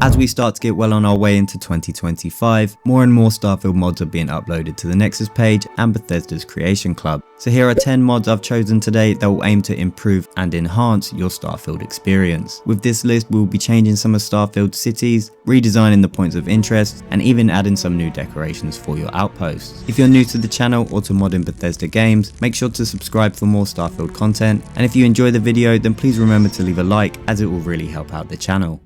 As we start to get well on our way into 2025, more and more Starfield mods are being uploaded to the Nexus page and Bethesda's Creation Club. So here are 10 mods I've chosen today that will aim to improve and enhance your Starfield experience. With this list, we will be changing some of Starfield's cities, redesigning the points of interest, and even adding some new decorations for your outposts. If you're new to the channel or to modding Bethesda games, make sure to subscribe for more Starfield content, and if you enjoy the video, then please remember to leave a like, as it will really help out the channel.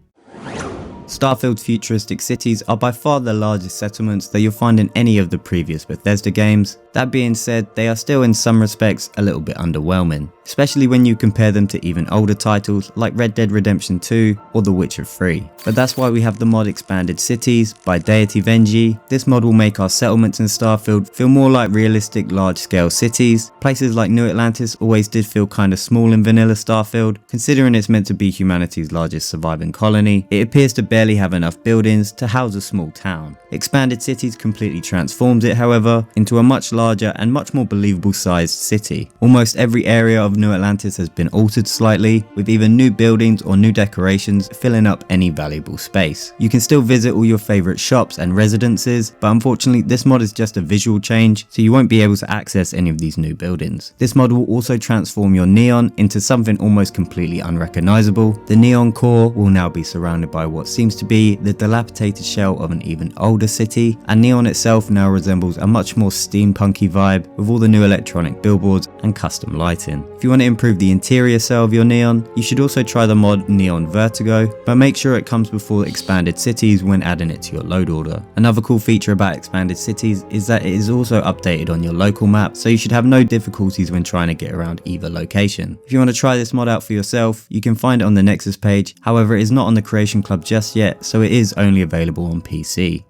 Starfield's futuristic cities are by far the largest settlements that you'll find in any of the previous Bethesda games. That being said, they are still in some respects a little bit underwhelming, especially when you compare them to even older titles like Red Dead Redemption 2 or The Witcher 3. But that's why we have the mod Expanded Cities by Deity Venji. This mod will make our settlements in Starfield feel more like realistic large-scale cities. Places like New Atlantis always did feel kinda small in vanilla Starfield. Considering it's meant to be humanity's largest surviving colony, it appears to barely have enough buildings to house a small town. Expanded Cities completely transforms it, however, into a much larger and much more believable sized city. Almost every area of New Atlantis has been altered slightly, with either new buildings or new decorations filling up any valuable space. You can still visit all your favourite shops and residences, but unfortunately this mod is just a visual change, so you won't be able to access any of these new buildings. This mod will also transform your neon into something almost completely unrecognisable. The neon core will now be surrounded by what seems to be the dilapidated shell of an even older city, and neon itself now resembles a much more steampunky vibe with all the new electronic billboards and custom lighting. If you want to improve the interior cell of your neon, you should also try the mod Neon Vertigo, but make sure it comes before Expanded Cities when adding it to your load order. Another cool feature about Expanded Cities is that it is also updated on your local map, so you should have no difficulties when trying to get around either location. If you want to try this mod out for yourself, you can find it on the Nexus page, however it is not on the Creation Club just yet, so it is only available on PC.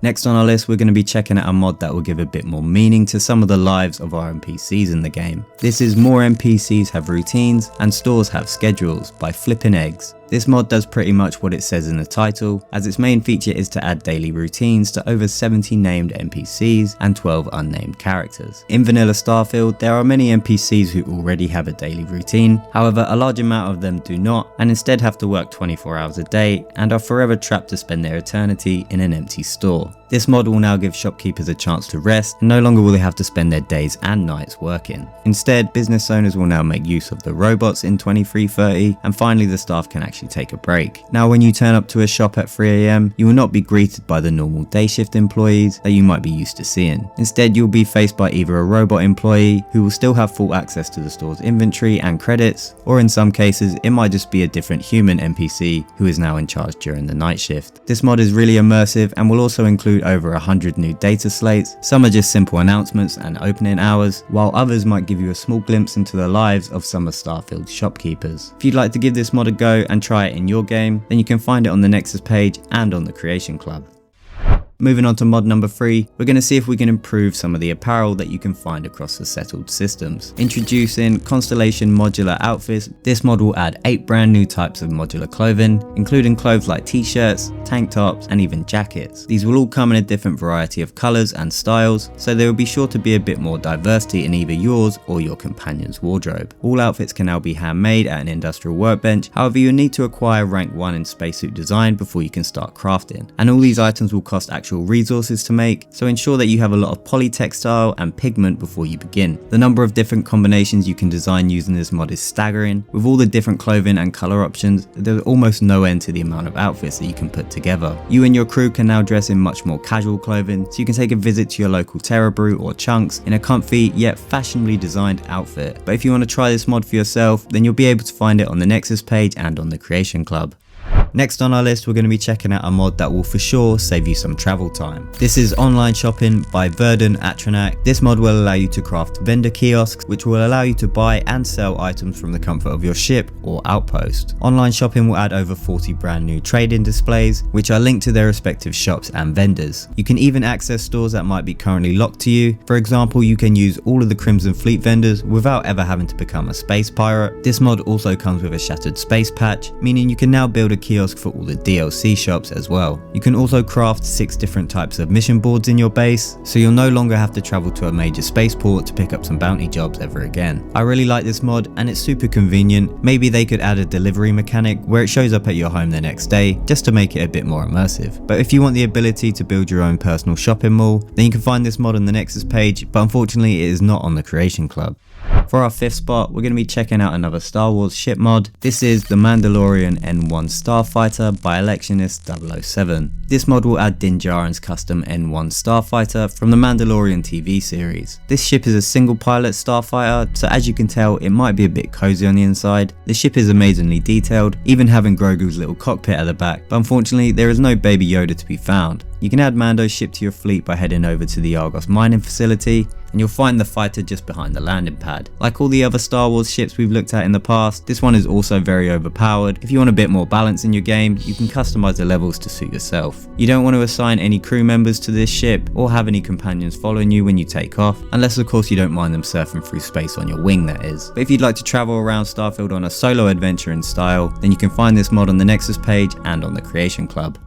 Next on our list, we're going to be checking out a mod that will give a bit more meaning to some of the lives of our NPCs in the game. This is More NPCs Have Routines and Stores Have Schedules by Flippin' Eggs. This mod does pretty much what it says in the title, as its main feature is to add daily routines to over 70 named NPCs and 12 unnamed characters. In vanilla Starfield, there are many NPCs who already have a daily routine, however a large amount of them do not, and instead have to work 24 hours a day and are forever trapped to spend their eternity in an empty store. This mod will now give shopkeepers a chance to rest, and no longer will they have to spend their days and nights working. Instead, business owners will now make use of the robots in 2330, and finally the staff can actually take a break. Now when you turn up to a shop at 3 AM, you will not be greeted by the normal day shift employees that you might be used to seeing. Instead, you'll be faced by either a robot employee who will still have full access to the store's inventory and credits, or in some cases it might just be a different human NPC who is now in charge during the night shift. This mod is really immersive and will also include over 100 new data slates. Some are just simple announcements and opening hours, while others might give you a small glimpse into the lives of some of Starfield's shopkeepers. If you'd like to give this mod a go and try it in your game, then you can find it on the Nexus page and on the Creation Club. Moving on to mod number 3, we're going to see if we can improve some of the apparel that you can find across the settled systems. Introducing Constellation Modular Outfits, this mod will add 8 brand new types of modular clothing, including clothes like t-shirts, tank tops, and even jackets. These will all come in a different variety of colours and styles, so there will be sure to be a bit more diversity in either yours or your companion's wardrobe. All outfits can now be handmade at an industrial workbench, however you need to acquire rank 1 in spacesuit design before you can start crafting, and all these items will cost actual resources to make, so ensure that you have a lot of polytextile and pigment before you begin. The number of different combinations you can design using this mod is staggering. With all the different clothing and colour options, there's almost no end to the amount of outfits that you can put together. You and your crew can now dress in much more casual clothing, so you can take a visit to your local Terra Brew or Chunks in a comfy yet fashionably designed outfit. But if you want to try this mod for yourself, then you'll be able to find it on the Nexus page and on the Creation Club. Next on our list, we're going to be checking out a mod that will for sure save you some travel time. This is Online Shopping by Verdun Atronak. This mod will allow you to craft vendor kiosks, which will allow you to buy and sell items from the comfort of your ship or outpost. Online Shopping will add over 40 brand new trade-in displays, which are linked to their respective shops and vendors. You can even access stores that might be currently locked to you. For example, you can use all of the Crimson Fleet vendors without ever having to become a space pirate. This mod also comes with a shattered space patch, meaning you can now build a kiosk for all the DLC shops as well. You can also craft 6 different types of mission boards in your base, so you'll no longer have to travel to a major spaceport to pick up some bounty jobs ever again. I really like this mod and it's super convenient. Maybe they could add a delivery mechanic where it shows up at your home the next day just to make it a bit more immersive. But if you want the ability to build your own personal shopping mall, then you can find this mod on the Nexus page, but unfortunately it is not on the Creation Club. For our 5th spot, we're going to be checking out another Star Wars ship mod. This is the Mandalorian N-1 Starfighter by Electionist 007. This mod will add Din Djarin's custom N-1 Starfighter from the Mandalorian TV series. This ship is a single pilot starfighter, so as you can tell it might be a bit cozy on the inside. The ship is amazingly detailed, even having Grogu's little cockpit at the back, but unfortunately there is no Baby Yoda to be found. You can add Mando's ship to your fleet by heading over to the Argos mining facility, and you'll find the fighter just behind the landing pad. Like all the other Star Wars ships we've looked at in the past, this one is also very overpowered. If you want a bit more balance in your game, you can customize the levels to suit yourself. You don't want to assign any crew members to this ship or have any companions following you when you take off, unless of course you don't mind them surfing through space on your wing, that is. But if you'd like to travel around Starfield on a solo adventure in style, then you can find this mod on the Nexus page and on the Creation Club.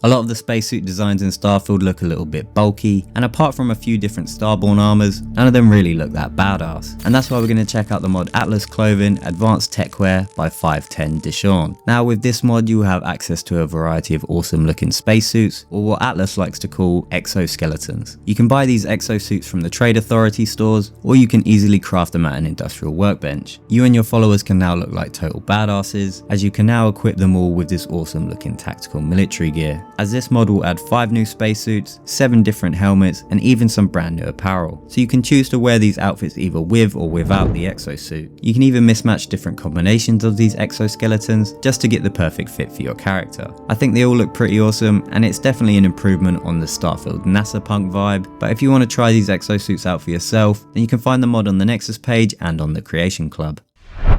A lot of the spacesuit designs in Starfield look a little bit bulky, and apart from a few different Starborn armors, none of them really look that badass. And that's why we're going to check out the mod Atlas Clothing Advanced Techwear by 510 Deshawn. Now with this mod you will have access to a variety of awesome looking spacesuits, or what Atlas likes to call exoskeletons. You can buy these exosuits from the Trade Authority stores, or you can easily craft them at an industrial workbench. You and your followers can now look like total badasses, as you can now equip them all with this awesome looking tactical military gear, as this mod will add 5 new spacesuits, 7 different helmets, and even some brand new apparel. So you can choose to wear these outfits either with or without the exosuit. You can even mismatch different combinations of these exoskeletons just to get the perfect fit for your character. I think they all look pretty awesome, and it's definitely an improvement on the Starfield NASA punk vibe. But if you want to try these exosuits out for yourself, then you can find the mod on the Nexus page and on the Creation Club.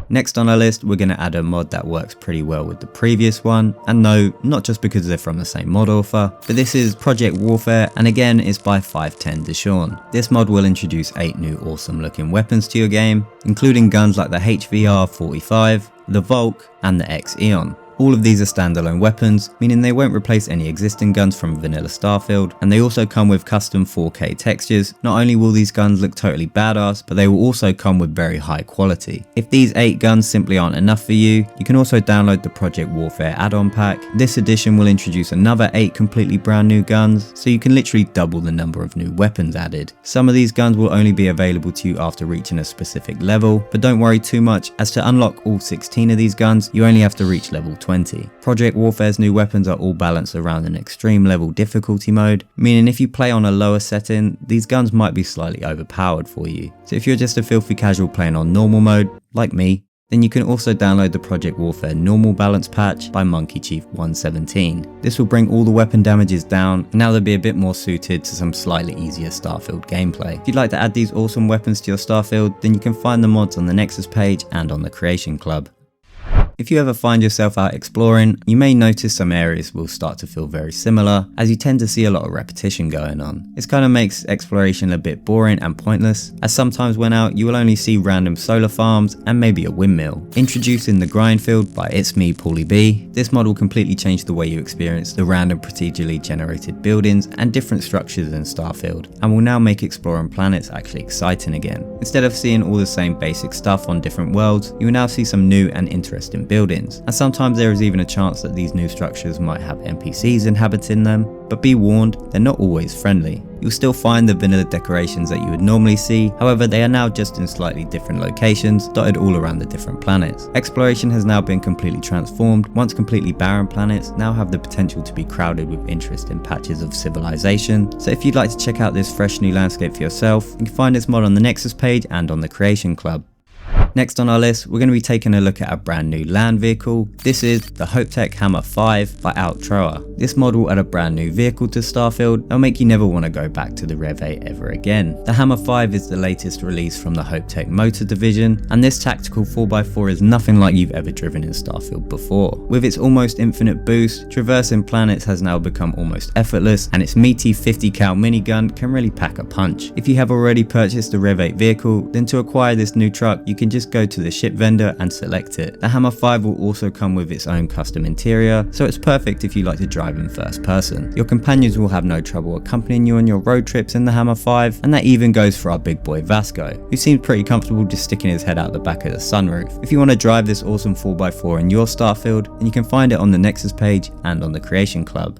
Next on our list, we're going to add a mod that works pretty well with the previous one, and no, not just because they're from the same mod author, but this is Project Warfare, and again it's by 510 Deshawn. This mod will introduce 8 new awesome looking weapons to your game, including guns like the HVR-45, the Volk, and the X-Eon. All of these are standalone weapons, meaning they won't replace any existing guns from vanilla Starfield, and they also come with custom 4K textures. Not only will these guns look totally badass, but they will also come with very high quality. If these 8 guns simply aren't enough for you, you can also download the Project Warfare add-on pack. This edition will introduce another 8 completely brand new guns, so you can literally double the number of new weapons added. Some of these guns will only be available to you after reaching a specific level, but don't worry too much, as to unlock all 16 of these guns, you only have to reach level 20. Project Warfare's new weapons are all balanced around an extreme level difficulty mode, meaning if you play on a lower setting, these guns might be slightly overpowered for you. So if you're just a filthy casual playing on normal mode, like me, then you can also download the Project Warfare normal balance patch by Monkey Chief 117. This will bring all the weapon damages down, and now they'll be a bit more suited to some slightly easier Starfield gameplay. If you'd like to add these awesome weapons to your Starfield, then you can find the mods on the Nexus page and on the Creation Club. If you ever find yourself out exploring, you may notice some areas will start to feel very similar, as you tend to see a lot of repetition going on. This kind of makes exploration a bit boring and pointless, as sometimes when out you will only see random solar farms and maybe a windmill. Introducing the Grindfield by It's Me Paulie B, this mod will completely change the way you experience the random procedurally generated buildings and different structures in Starfield, and will now make exploring planets actually exciting again. Instead of seeing all the same basic stuff on different worlds, you will now see some new and interesting buildings, and sometimes there is even a chance that these new structures might have NPCs inhabiting them, but be warned, they're not always friendly. You'll still find the vanilla decorations that you would normally see, however they are now just in slightly different locations, dotted all around the different planets. Exploration has now been completely transformed. Once completely barren planets now have the potential to be crowded with interesting patches of civilization. So if you'd like to check out this fresh new landscape for yourself, you can find this mod on the Nexus page and on the Creation Club. Next on our list, we're going to be taking a look at a brand new land vehicle. This is the HopeTech Hammer 5 by Outroa. This mod will add a brand new vehicle to Starfield and will make you never want to go back to the Rev 8 ever again. The Hammer 5 is the latest release from the HopeTech Motor division, and this tactical 4x4 is nothing like you've ever driven in Starfield before. With its almost infinite boost, traversing planets has now become almost effortless, and its meaty 50 cal minigun can really pack a punch. If you have already purchased a Rev 8 vehicle, then to acquire this new truck, you can just just go to the ship vendor and select it. The Hammer 5 will also come with its own custom interior, so it's perfect if you like to drive in first person. Your companions will have no trouble accompanying you on your road trips in the Hammer 5, and that even goes for our big boy Vasco, who seems pretty comfortable just sticking his head out the back of the sunroof. If you want to drive this awesome 4x4 in your Starfield, then you can find it on the Nexus page and on the Creation Club.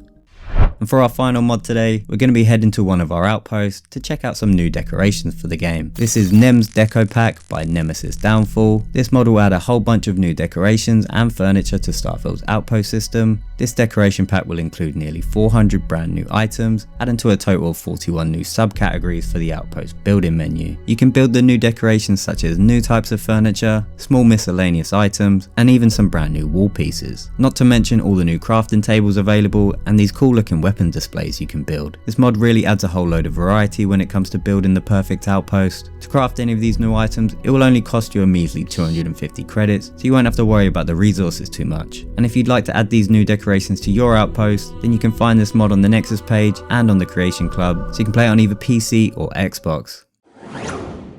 And for our final mod today, we're going to be heading to one of our outposts to check out some new decorations for the game. This is Nem's Deco Pack by Nemesis Downfall. This mod will add a whole bunch of new decorations and furniture to Starfield's outpost system. This decoration pack will include nearly 400 brand new items, adding to a total of 41 new subcategories for the outpost building menu. You can build the new decorations such as new types of furniture, small miscellaneous items, and even some brand new wall pieces. Not to mention all the new crafting tables available and these cool looking weapon displays you can build. This mod really adds a whole load of variety when it comes to building the perfect outpost. To craft any of these new items, it will only cost you a measly 250 credits, so you won't have to worry about the resources too much. And if you'd like to add these new decorations to your outpost, then you can find this mod on the Nexus page and on the Creation Club, so you can play it on either PC or Xbox.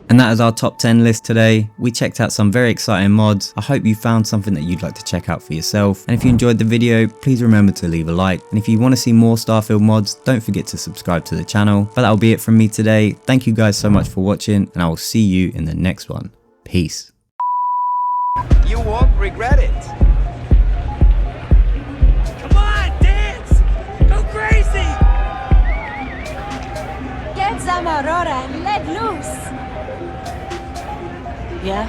And that is our top 10 list today. We checked out some very exciting mods. I hope you found something that you'd like to check out for yourself. And if you enjoyed the video, please remember to leave a like. And if you want to see more Starfield mods, don't forget to subscribe to the channel. But that'll be it from me today. Thank you guys so much for watching, and I will see you in the next one. Peace. You won't regret it. Come on, dance! Go crazy! Get some Aurora and let loose! Yeah?